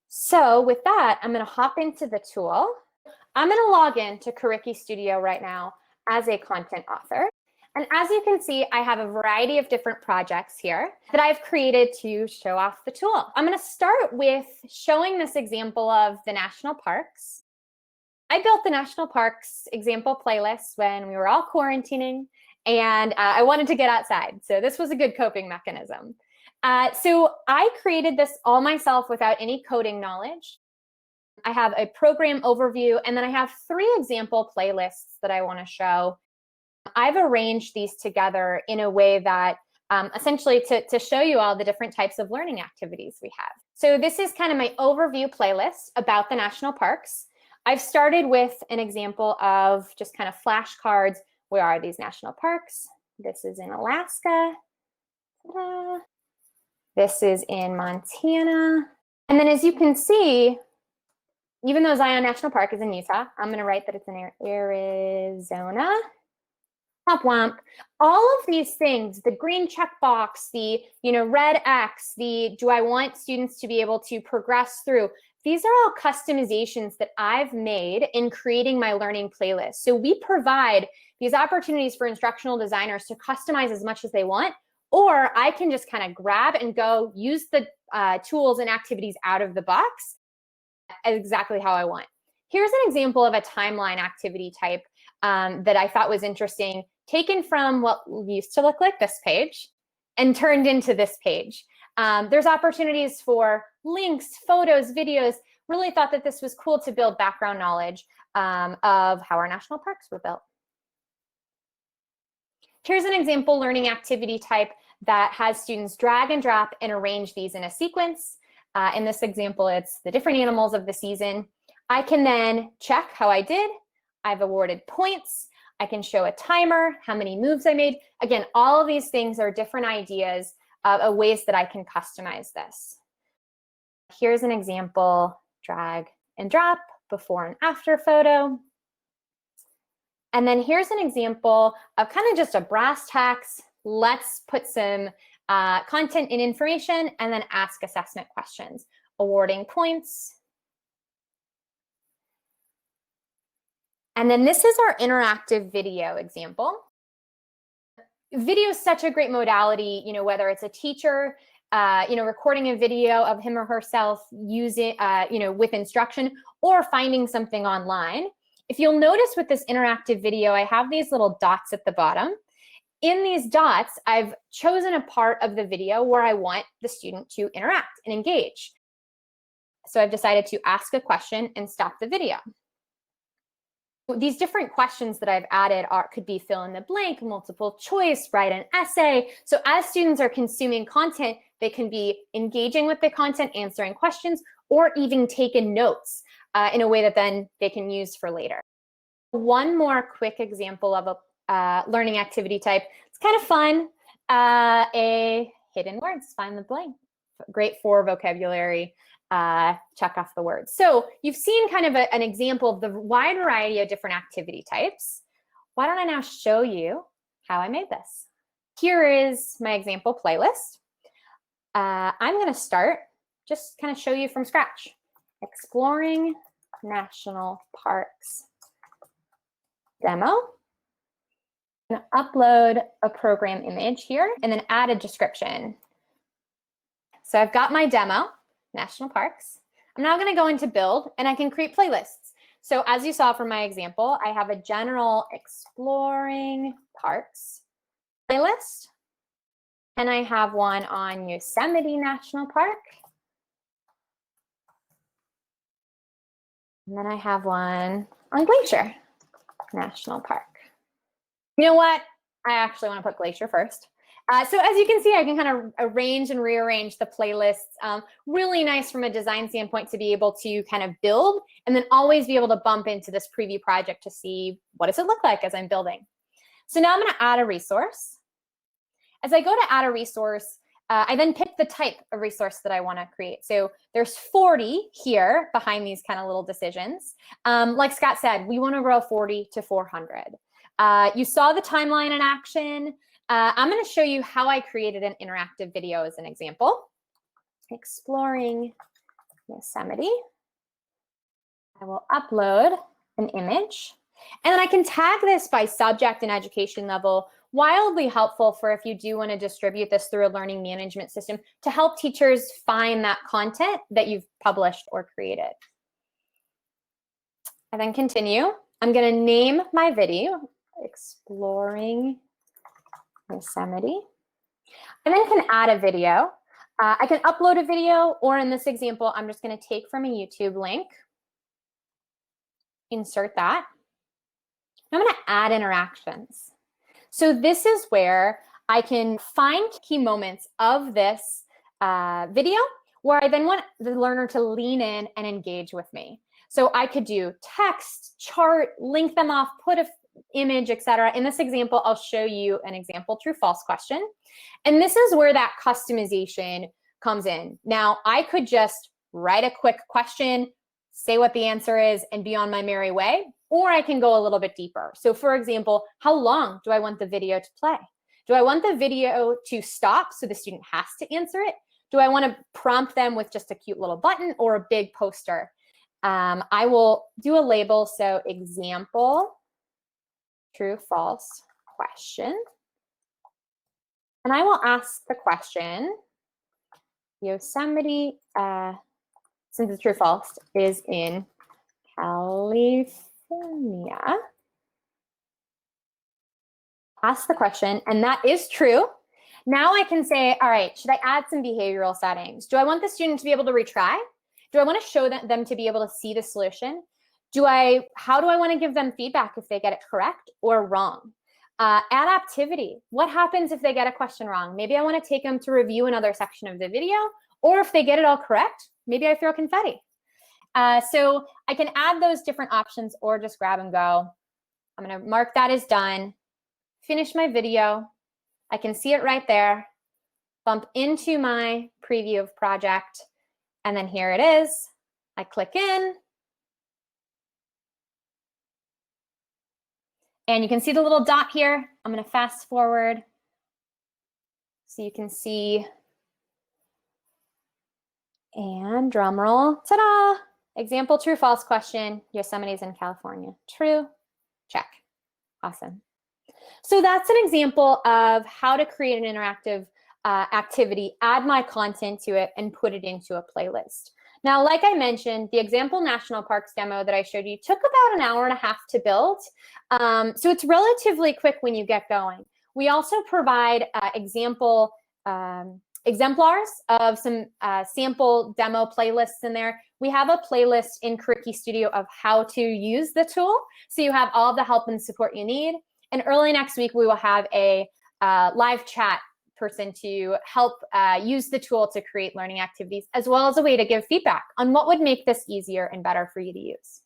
So with that, I'm going to hop into the tool. I'm going to log in to CurrikiStudio right now as a content author. And as you can see, I have a variety of different projects here that I've created to show off the tool. I'm going to start with showing this example of the national parks. I built the national parks example playlist when we were all quarantining, and I wanted to get outside. So this was a good coping mechanism. So I created this all myself without any coding knowledge. I have a program overview, and then I have 3 example playlists that I want to show. I've arranged these together in a way that essentially to show you all the different types of learning activities we have. So this is kind of my overview playlist about the national parks. I've started with an example of just kind of flashcards. Where are these national parks? This is in Alaska. Ta-da. This is in Montana. And then as you can see, even though Zion National Park is in Utah, I'm going to write that it's in Arizona. Womp womp. All of these things, the green checkbox, the red X, the do I want students to be able to progress through, these are all customizations that I've made in creating my learning playlist. So we provide these opportunities for instructional designers to customize as much as they want, or I can just kind of grab and go use the tools and activities out of the box exactly how I want. Here's an example of a timeline activity type that I thought was interesting, taken from what used to look like this page and turned into this page. There's opportunities for links, photos, videos. Really thought that this was cool to build background knowledge of how our national parks were built. Here's an example learning activity type that has students drag and drop and arrange these in a sequence. In this example, it's the different animals of the season. I can then check how I did. I've awarded points. I can show a timer, how many moves I made. Again, all of these things are different ideas of ways that I can customize this. Here's an example, drag and drop, before and after photo. And then here's an example of kind of just a brass tacks. Let's put some content and information and then ask assessment questions, awarding points. And then this is our interactive video example. Video is such a great modality, whether it's a teacher, recording a video of him or herself using, with instruction, or finding something online. If you'll notice with this interactive video, I have these little dots at the bottom. In these dots, I've chosen a part of the video where I want the student to interact and engage. So I've decided to ask a question and stop the video. These different questions that I've added could be fill in the blank, multiple choice, write an essay. So as students are consuming content, they can be engaging with the content, answering questions, or even taking notes in a way that then they can use for later. One more quick example of a learning activity type. It's kind of fun. A hidden words, find the blank. Great for vocabulary. Check off the words. So you've seen kind of an example of the wide variety of different activity types. Why don't I now show you how I made this? Here is my example playlist. I'm going to start, just kind of show you from scratch. Exploring National Parks demo. I'm going to upload a program image here and then add a description. So I've got my demo, National Parks. I'm now going to go into build and I can create playlists. So as you saw from my example, I have a general Exploring Parks playlist. And I have one on Yosemite National Park. And then I have one on Glacier National Park. You know what? I actually want to put Glacier first. So as you can see, I can kind of arrange and rearrange the playlists. Really nice from a design standpoint to be able to kind of build and then always be able to bump into this preview project to see what does it look like as I'm building. So now I'm going to add a resource. As I go to add a resource, I then pick the type of resource that I want to create. So there's 40 here behind these kind of little decisions. Like Scott said, we want to grow 40 to 400. You saw the timeline in action. I'm going to show you how I created an interactive video as an example. Exploring Yosemite. I will upload an image. And then I can tag this by subject and education level. Wildly helpful for if you do want to distribute this through a learning management system to help teachers find that content that you've published or created. I then continue. I'm going to name my video, Exploring Yosemite. I then can add a video. I can upload a video, or in this example, I'm just going to take from a YouTube link, insert that. I'm going to add interactions. So this is where I can find key moments of this video where I then want the learner to lean in and engage with me. So I could do text, chart, link them off, put an image, etc. In this example, I'll show you an example true-false question. And this is where that customization comes in. Now, I could just write a quick question, say what the answer is, and be on my merry way, or I can go a little bit deeper. So for example, how long do I want the video to play? Do I want the video to stop so the student has to answer it? Do I want to prompt them with just a cute little button or a big poster? I will do a label, so example, true, false question. And I will ask the question, Yosemite, since it's true, false, is in California. Ask the question, and that is true. Now I can say, all right, should I add some behavioral settings? Do I want the student to be able to retry? Do I want to show them to be able to see the solution? How do I want to give them feedback if they get it correct or wrong? Adaptivity. What happens if they get a question wrong? Maybe I want to take them to review another section of the video, or if they get it all correct, maybe I throw confetti. So I can add those different options or just grab and go. I'm going to mark that as done, finish my video. I can see it right there, bump into my preview of project, and then here it is. I click in. And you can see the little dot here. I'm going to fast forward so you can see. And drum roll, ta-da! Example, true, false question. Yosemite's in California. True, check. Awesome. So that's an example of how to create an interactive activity, add my content to it, and put it into a playlist. Now, like I mentioned, the example National Parks demo that I showed you took about an hour and a half to build. So it's relatively quick when you get going. We also provide exemplars of some sample demo playlists in there. We have a playlist in CurrikiStudio of how to use the tool, so you have all the help and support you need. And early next week, we will have a live chat person to help use the tool to create learning activities, as well as a way to give feedback on what would make this easier and better for you to use.